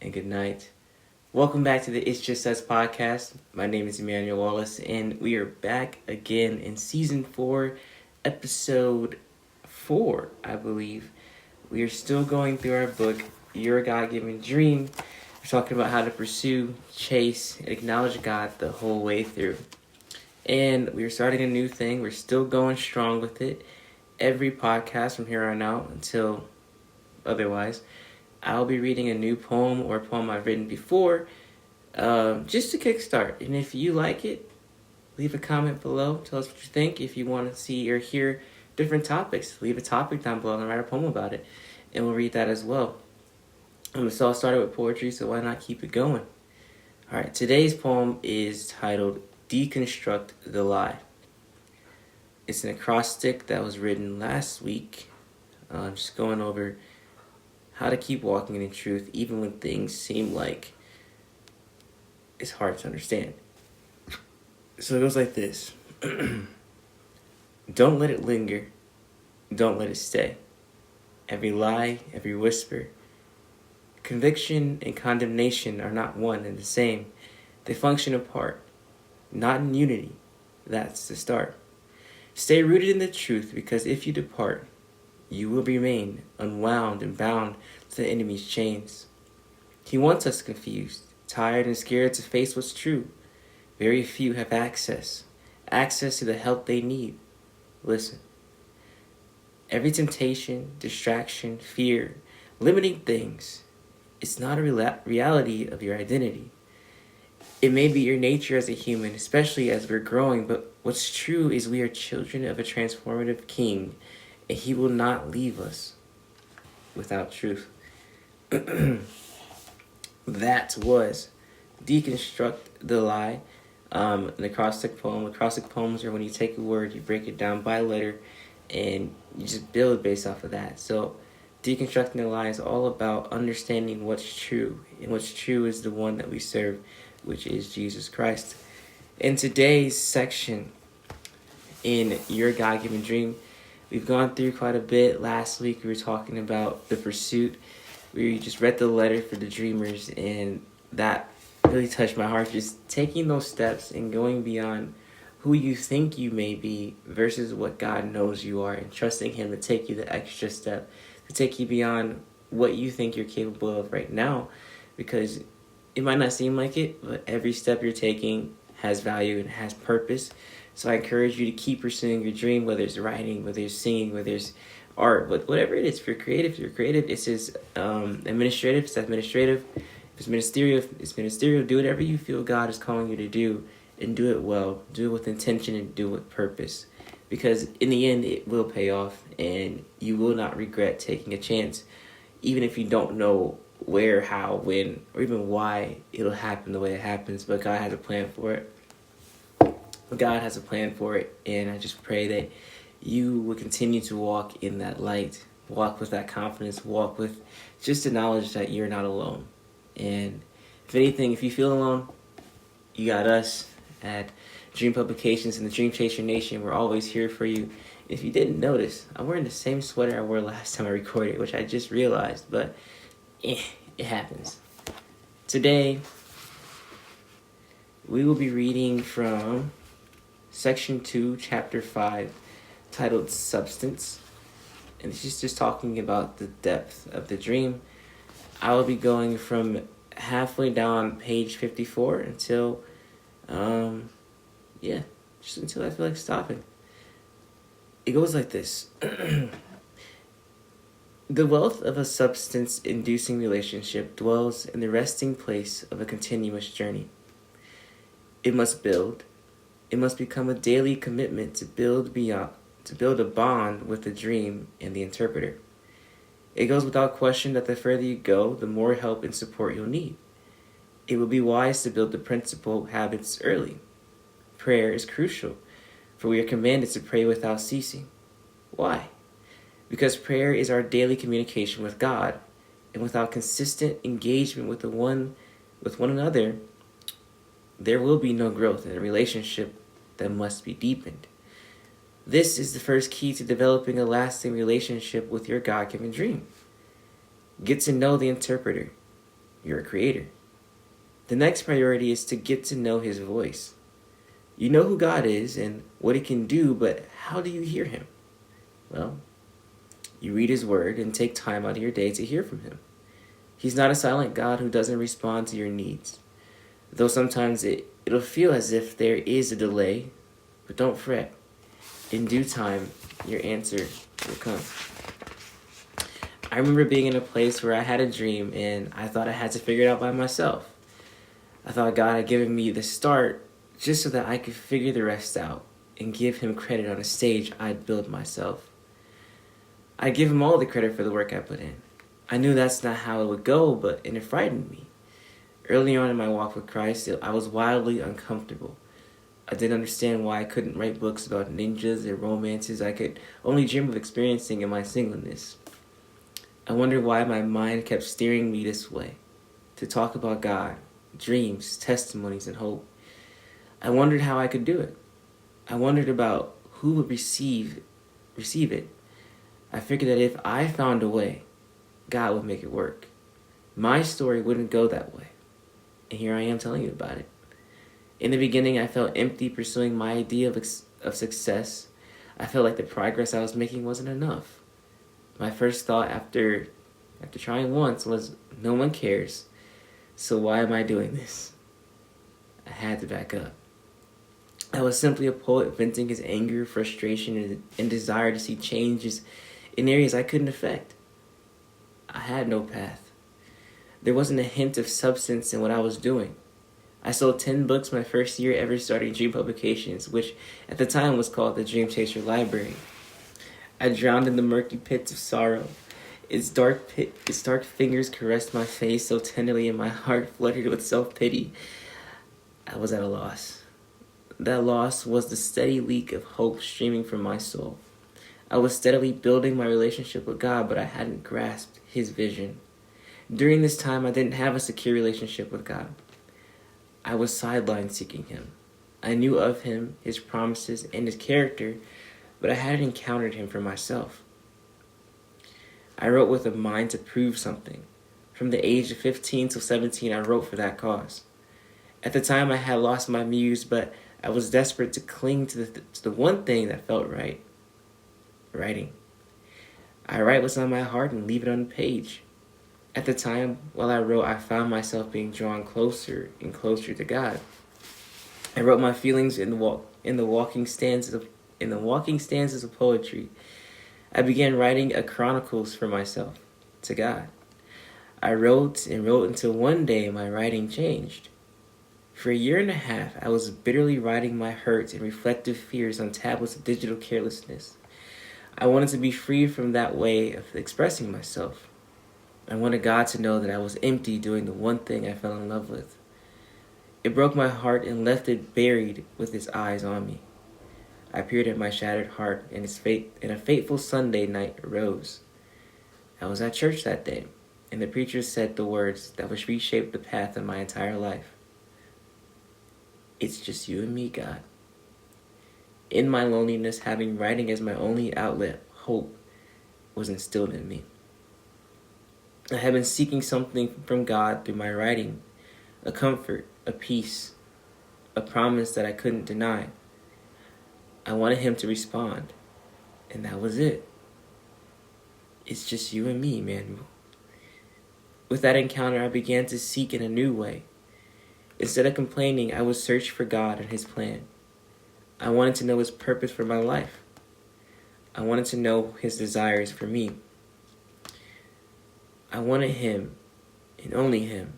and good night. Welcome back to the It's Just Us podcast. My name is Emmanuel Wallace, and we are back again in season 4, episode 4, I believe. We are still going through our book, Your God-Given Dream. We're talking about how to pursue, chase, and acknowledge God the whole way through. And we're starting a new thing. We're still going strong with it. Every podcast from here on out until otherwise, I'll be reading a new poem or a poem I've written before, just to kickstart. And if you like it, leave a comment below. Tell us what you think. If you want to see or hear different topics, leave a topic down below and write a poem about it. And we'll read that as well. So I started with poetry, so why not keep it going? All right, today's poem is titled Deconstruct the Lie. It's an acrostic that was written last week. Just going over how to keep walking in truth even when things seem like it's hard to understand. So it goes like this. Don't let it linger. Don't let it stay. Every lie, every whisper. Conviction and condemnation are not one and the same. They function apart, not in unity. That's the start. Stay rooted in the truth, because if you depart, you will remain unwound and bound to the enemy's chains. He wants us confused, tired, and scared to face what's true. Very few have access to the help they need. Listen. Every temptation, distraction, fear, limiting things, it's not a reality of your identity. It may be your nature as a human, especially as we're growing, but what's true is we are children of a transformative king, and he will not leave us without truth. That was Deconstruct the Lie, an acrostic poem. Acrostic poems are when you take a word, you break it down by letter, and you just build based off of that. So Deconstructing the Lie is all about understanding what's true, and what's true is the one that we serve, which is Jesus Christ. In today's section, in Your God-Given Dream, we've gone through quite a bit. Last week we were talking about the pursuit. We just read the letter for the dreamers, and that really touched my heart. Just taking those steps and going beyond who you think you may be versus what God knows you are, and trusting him to take you the extra step, to take you beyond what you think you're capable of right now, because it might not seem like it, but every step you're taking has value and has purpose. So I encourage you to keep pursuing your dream, whether it's writing, whether it's singing, whether it's art, whatever it is. If you're creative, you're creative. It's just administrative, it's administrative. If it's ministerial, it's ministerial. Do whatever you feel God is calling you to do, and do it well. Do it with intention and do it with purpose. Because in the end, it will pay off, and you will not regret taking a chance, even if you don't know where, how, when, or even why it'll happen the way it happens. But God has a plan for it. God has a plan for it, and I just pray that you will continue to walk in that light, walk with that confidence, walk with just the knowledge that you're not alone. And if anything, if you feel alone, you got us at Dream Publications and the Dream Chaser Nation. We're always here for you. If you didn't notice, I'm wearing the same sweater I wore last time I recorded, which I just realized, but it happens. Today, we will be reading from Section 2, Chapter 5, titled Substance. And this is just talking about the depth of the dream. I will be going from halfway down page 54 until, just until I feel like stopping. It goes like this. The wealth of a substance-inducing relationship dwells in the resting place of a continuous journey. It must build. It must become a daily commitment to build a bond with the dream and the interpreter. It goes without question that the further you go, the more help and support you'll need. It will be wise to build the principal habits early. Prayer is crucial, for we are commanded to pray without ceasing. Why? Because prayer is our daily communication with God, and without consistent engagement with one another, there will be no growth in a relationship that must be deepened. This is the first key to developing a lasting relationship with your God-given dream. Get to know the interpreter. You're a creator. The next priority is to get to know his voice. You know who God is and what he can do, but how do you hear him? Well, you read his word and take time out of your day to hear from him. He's not a silent God who doesn't respond to your needs. Though sometimes it'll feel as if there is a delay, but don't fret. In due time, your answer will come. I remember being in a place where I had a dream and I thought I had to figure it out by myself. I thought God had given me the start just so that I could figure the rest out and give him credit on a stage I'd built myself. I'd give him all the credit for the work I put in. I knew that's not how it would go, and it frightened me. Early on in my walk with Christ, I was wildly uncomfortable. I didn't understand why I couldn't write books about ninjas or romances I could only dream of experiencing in my singleness. I wondered why my mind kept steering me this way, to talk about God, dreams, testimonies, and hope. I wondered how I could do it. I wondered about who would receive it. I figured that if I found a way, God would make it work. My story wouldn't go that way. And here I am telling you about it. In the beginning, I felt empty pursuing my idea of success. I felt like the progress I was making wasn't enough. My first thought after trying once was, no one cares, so why am I doing this? I had to back up. I was simply a poet venting his anger, frustration, and desire to see changes in areas I couldn't affect. I had no path. There wasn't a hint of substance in what I was doing. I sold 10 books my first year ever starting Dream Publications, which at the time was called the Dream Chaser Library. I drowned in the murky pits of sorrow. Its dark fingers caressed my face so tenderly and my heart fluttered with self-pity. I was at a loss. That loss was the steady leak of hope streaming from my soul. I was steadily building my relationship with God, but I hadn't grasped his vision. During this time, I didn't have a secure relationship with God. I was sideline seeking him. I knew of him, his promises, and his character, but I hadn't encountered him for myself. I wrote with a mind to prove something. From the age of 15 till 17, I wrote for that cause. At the time, I had lost my muse, but I was desperate to cling to the one thing that felt right. Writing. I write what's on my heart and leave it on the page. At the time, while I wrote, I found myself being drawn closer and closer to God. I wrote my feelings in the walking stanzas of poetry. I began writing a chronicles for myself, to God. I wrote and wrote until one day my writing changed. For a year and a half, I was bitterly writing my hurts and reflective fears on tablets of digital carelessness. I wanted to be free from that way of expressing myself. I wanted God to know that I was empty doing the one thing I fell in love with. It broke my heart and left it buried with his eyes on me. I peered at my shattered heart, and a fateful Sunday night arose. I was at church that day, and the preacher said the words that would reshape the path of my entire life. It's just you and me, God. In my loneliness, having writing as my only outlet, hope was instilled in me. I had been seeking something from God through my writing, a comfort, a peace, a promise that I couldn't deny. I wanted him to respond, and that was it. It's just you and me, Manuel. With that encounter, I began to seek in a new way. Instead of complaining, I would search for God and his plan. I wanted to know his purpose for my life. I wanted to know his desires for me. I wanted him, and only him,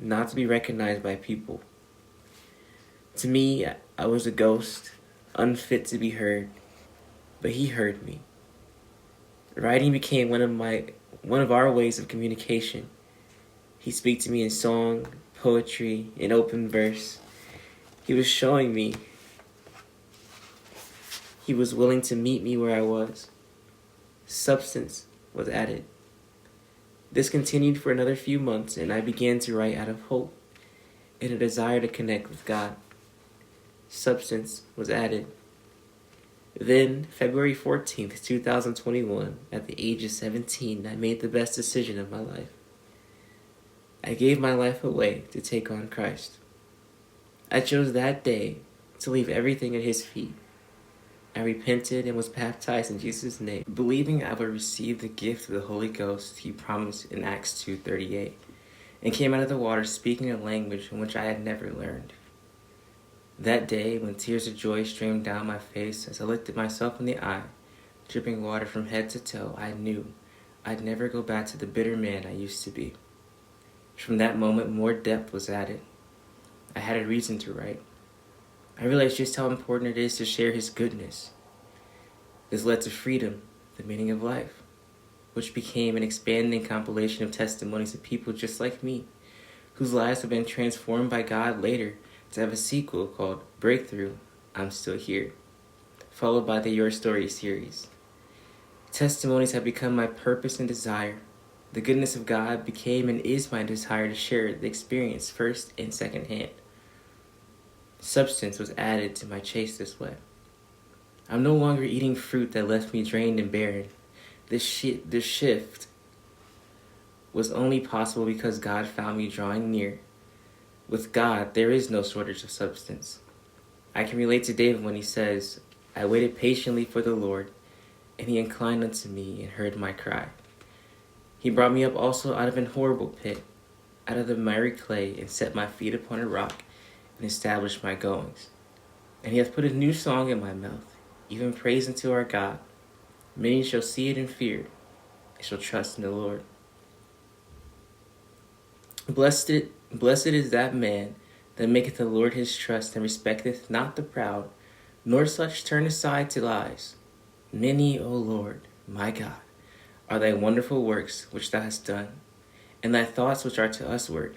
not to be recognized by people. To me, I was a ghost, unfit to be heard, but he heard me. Writing became one of our ways of communication. He spoke to me in song, poetry, in open verse. He was showing me he was willing to meet me where I was. Substance was added. This continued for another few months, and I began to write out of hope and a desire to connect with God. Substance was added. Then, February 14th, 2021, at the age of 17, I made the best decision of my life. I gave my life away to take on Christ. I chose that day to leave everything at his feet. I repented and was baptized in Jesus' name, believing I would receive the gift of the Holy Ghost he promised in Acts 2:38, and came out of the water speaking a language in which I had never learned. That day, when tears of joy streamed down my face as I looked at myself in the eye, dripping water from head to toe, I knew I'd never go back to the bitter man I used to be. From that moment, more depth was added. I had a reason to write. I realized just how important it is to share his goodness. This led to freedom, the meaning of life, which became an expanding compilation of testimonies of people just like me, whose lives have been transformed by God later to have a sequel called Breakthrough, I'm Still Here, followed by the Your Story series. Testimonies have become my purpose and desire. The goodness of God became and is my desire to share the experience first and second hand. Substance was added to my chase this way. I'm no longer eating fruit that left me drained and barren. This shift was only possible because God found me drawing near. With God, there is no shortage of substance. I can relate to David when he says, I waited patiently for the Lord, and he inclined unto me and heard my cry. He brought me up also out of an horrible pit, out of the miry clay, and set my feet upon a rock, and established my goings. And he hath put a new song in my mouth, even praise unto our God. Many shall see it and fear, and shall trust in the Lord. Blessed is that man that maketh the Lord his trust, and respecteth not the proud, nor such turn aside to lies. Many, O Lord, my God, are thy wonderful works which thou hast done, and thy thoughts which are to usward.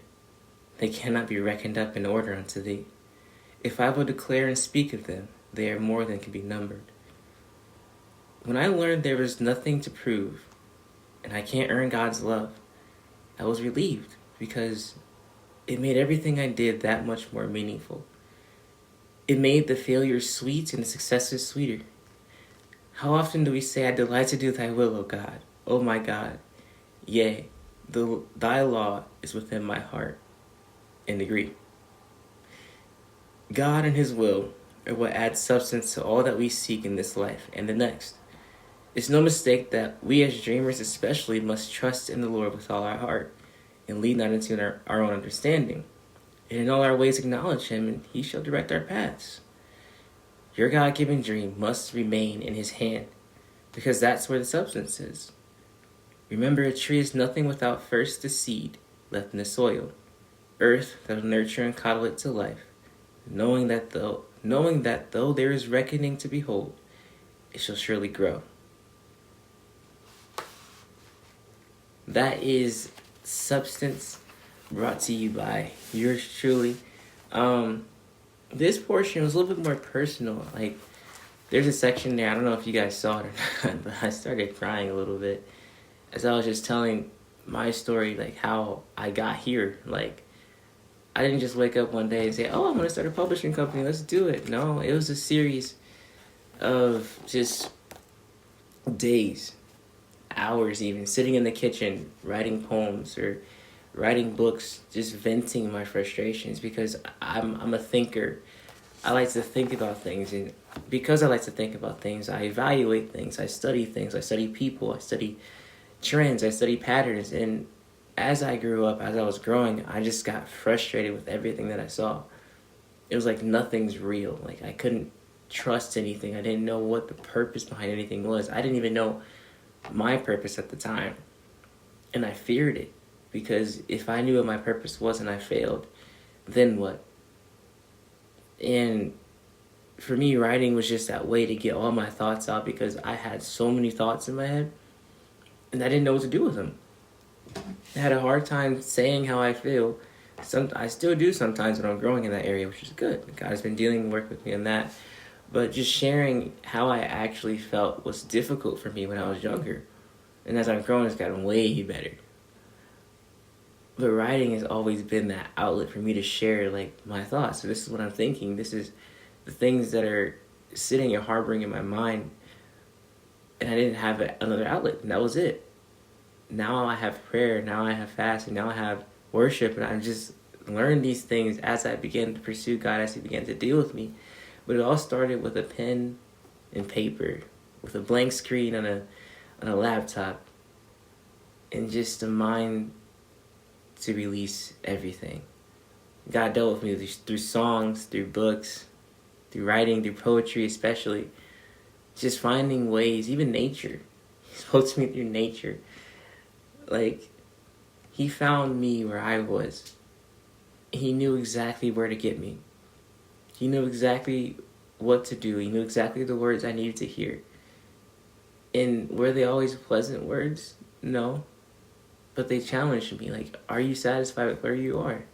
They cannot be reckoned up in order unto thee. If I will declare and speak of them, they are more than can be numbered. When I learned there was nothing to prove, and I can't earn God's love, I was relieved because it made everything I did that much more meaningful. It made the failures sweet and the successes sweeter. How often do we say, I delight to do thy will, O God, O my God? Yea, thy law is within my heart. And agree. God and his will are what adds substance to all that we seek in this life and the next. It's no mistake that we as dreamers especially must trust in the Lord with all our heart and lean not into our own understanding. And in all our ways acknowledge him, and he shall direct our paths. Your God-given dream must remain in his hand, because that's where the substance is. Remember, a tree is nothing without first the seed left in the soil, earth that will nurture and coddle it to life, knowing that though there is reckoning to behold, it shall surely grow. That is Substance, brought to you by yours truly. This portion was a little bit more personal. Like, there's a section there, I don't know if you guys saw it or not, but I started crying a little bit as I was just telling my story, like how I got here. Like, I didn't just wake up one day and say, oh, I'm going to start a publishing company, let's do it. No, it was a series of just days, hours even, sitting in the kitchen, writing poems or writing books, just venting my frustrations, because I'm a thinker. I like to think about things, and because I like to think about things, I evaluate things, I study people, I study trends, I study patterns, and as I grew up, as I was growing, I just got frustrated with everything that I saw. It was like nothing's real. Like, I couldn't trust anything. I didn't know what the purpose behind anything was. I didn't even know my purpose at the time. And I feared it, because if I knew what my purpose was and I failed, then what? And for me, writing was just that way to get all my thoughts out, because I had so many thoughts in my head and I didn't know what to do with them. I had a hard time saying how I feel. I still do sometimes when I'm growing in that area, which is good. God has been work with me on that. But just sharing how I actually felt was difficult for me when I was younger. And as I'm growing, it's gotten way better. But writing has always been that outlet for me to share, like, my thoughts. So this is what I'm thinking. This is the things that are sitting and harboring in my mind. And I didn't have another outlet, and that was it. Now I have prayer, now I have fasting, now I have worship, and I just learned these things as I began to pursue God, as He began to deal with me. But it all started with a pen and paper, with a blank screen on a laptop, and just a mind to release everything. God dealt with me through songs, through books, through writing, through poetry especially. Just finding ways, even nature. He spoke to me through nature. Like, He found me where I was. He knew exactly where to get me. He knew exactly what to do. He knew exactly the words I needed to hear. And were they always pleasant words? No. But they challenged me. Like, are you satisfied with where you are?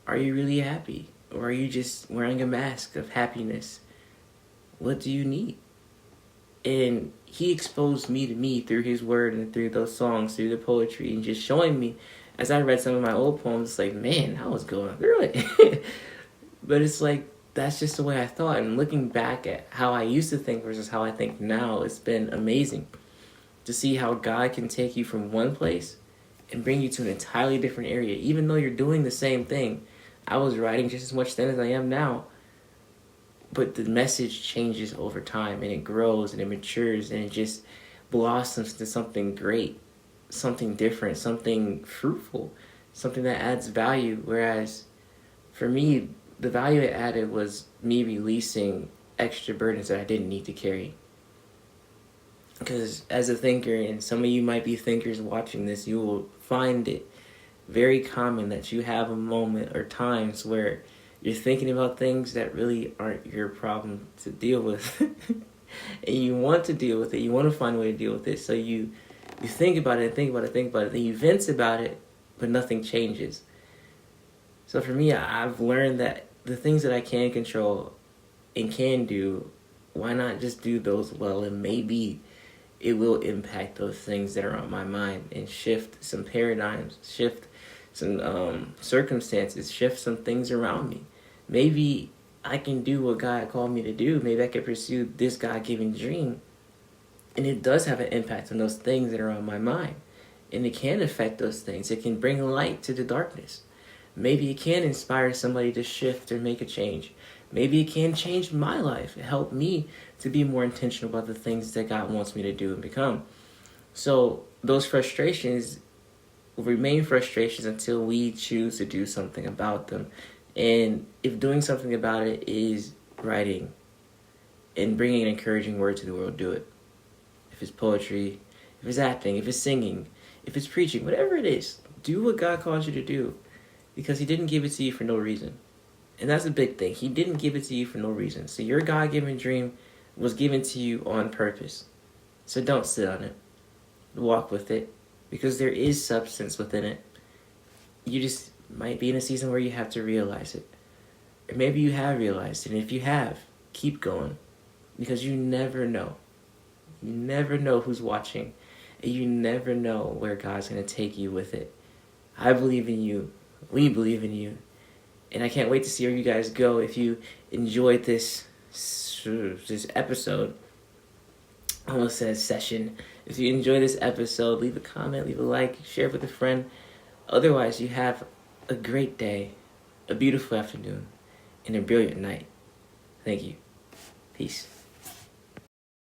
Are you really happy? Or are you just wearing a mask of happiness? What do you need? And He exposed me to me through His word and through those songs, through the poetry, and just showing me, as I read some of my old poems, it's like, man, I was going through it. But it's like, that's just the way I thought. And looking back at how I used to think versus how I think now, it's been amazing to see how God can take you from one place and bring you to an entirely different area. Even though you're doing the same thing, I was writing just as much then as I am now, but the message changes over time, and it grows and it matures, and it just blossoms to something great, something different, something fruitful, something that adds value. Whereas for me, the value it added was me releasing extra burdens that I didn't need to carry. Because as a thinker, and some of you might be thinkers watching this, you will find it very common that you have a moment or times where you're thinking about things that really aren't your problem to deal with. And you want to deal with it. You want to find a way to deal with it. So you think about it, think about it, think about it. Then you vent about it, but nothing changes. So for me, I've learned that the things that I can control and can do, why not just do those well? And maybe it will impact those things that are on my mind and shift some paradigms, shift some circumstances, shift some things around me. Maybe I can do what God called me to do. Maybe I can pursue this God-given dream. And it does have an impact on those things that are on my mind. And it can affect those things. It can bring light to the darkness. Maybe it can inspire somebody to shift or make a change. Maybe it can change my life and help me to be more intentional about the things that God wants me to do and become. So those frustrations will remain frustrations until we choose to do something about them. And if doing something about it is writing and bringing an encouraging word to the world, do it. If it's poetry, if it's acting, if it's singing, if it's preaching, whatever it is, do what God calls you to do, because He didn't give it to you for no reason. And that's a big thing. He didn't give it to you for no reason. So your God-given dream was given to you on purpose. So don't sit on it. Walk with it, because there is substance within it. You just might be in a season where you have to realize it. Or maybe you have realized it. And if you have, keep going, because you never know. You never know who's watching. And you never know where God's going to take you with it. I believe in you. We believe in you. And I can't wait to see where you guys go. If you enjoyed this episode, I almost said session. If you enjoyed this episode, leave a comment, leave a like, share it with a friend. Otherwise, you have a great day, a beautiful afternoon, and a brilliant night. Thank you. Peace.